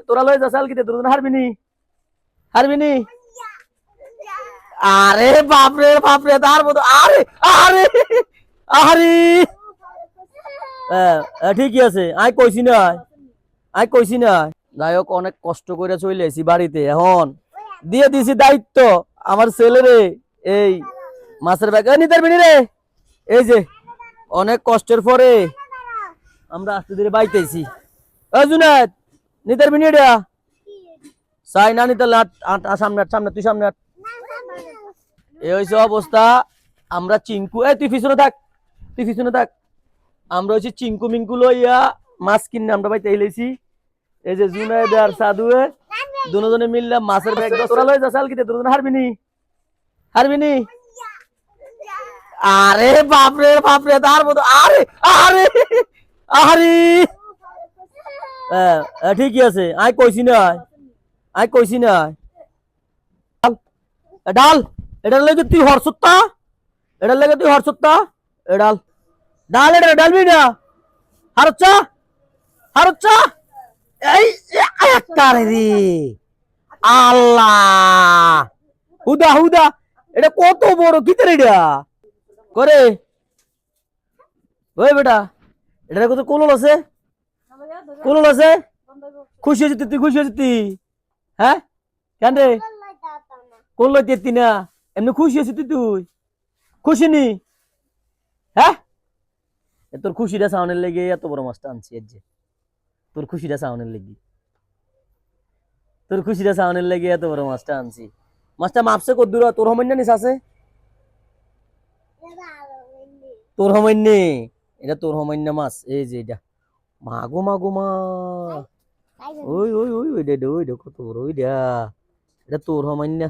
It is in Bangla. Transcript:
তোরা লয়ে যা সালকিতে তোর হারবিনি হারবিনি আরে বাপরে বাপরে তার মতো আরে আরে আরে ঠিকই আছে আই কইছি না আই কইছি না যাই হোক অনেক কষ্ট করে চলে এসেছি বাড়িতে এখন দিয়ে দিছি দায়িত্ব আমার ছেলেরে এই মাছের ব্যাগ নিতে পারবি রে এই যে অনেক কষ্টের পরে আমরা আস্তে ধীরে বাইতেছি জুনাদ নিতে পারবি এটা চাই না নিতে সামনে সামনে তুই সামনে এই হয়েছে অবস্থা আমরা চিঙ্কু তুই পিছনে থাক তুই পিছনে থাক আমরা হচ্ছে চিঙ্কু মিঙ্কু লইয়া মাছ কিনে আমরা বাইতে এলেছি এই যে জুনাইদ আর সাধুয়ে দুজনে মিললে মাছের ব্যাগ তোরা লয়ে যা সালকিতে তোর হারবিনি হারবিনি আরে বাপরে বাপরে তার মতো আরে আরে আরে ঠিকই আছে আই কইছি না আই কইছি না ডাল এটার লাগে তুই হরসত্তা এটার লাগে তুই হরসত্তা ডাল ডাল এটা ডালবি না হারচ্চা হারচ্চা এই একটারে রে আল্লাহ হুদা হুদা এটা কত বড় কিতের এটা করে ওই বেটা এটা কত কোলল আছে কোলল আছে খুশি হয়েছি তুই খুশি হয়েছি তুই হ্যাঁ কেন রে কোন লইতে না এমনি খুশি হয়েছি তুই খুশি নি হ্যাঁ তোর খুশিটা সাউনের লেগে এত বড় মাছটা আনছি এর যে তোর খুশিটা সাউনের লেগে তোর খুশিটা সাউনের লেগে এত বড় মাছটা আনছি মাছটা মাপছে কত দূর তোর হমান্য নিস আছে তোর হমান্য এটা তোর হমান্য মাছ এই যে এটা মাগো মাগো মা ওই ওই ওই ওই কত বড় ওইটা এটা তোর হমান্য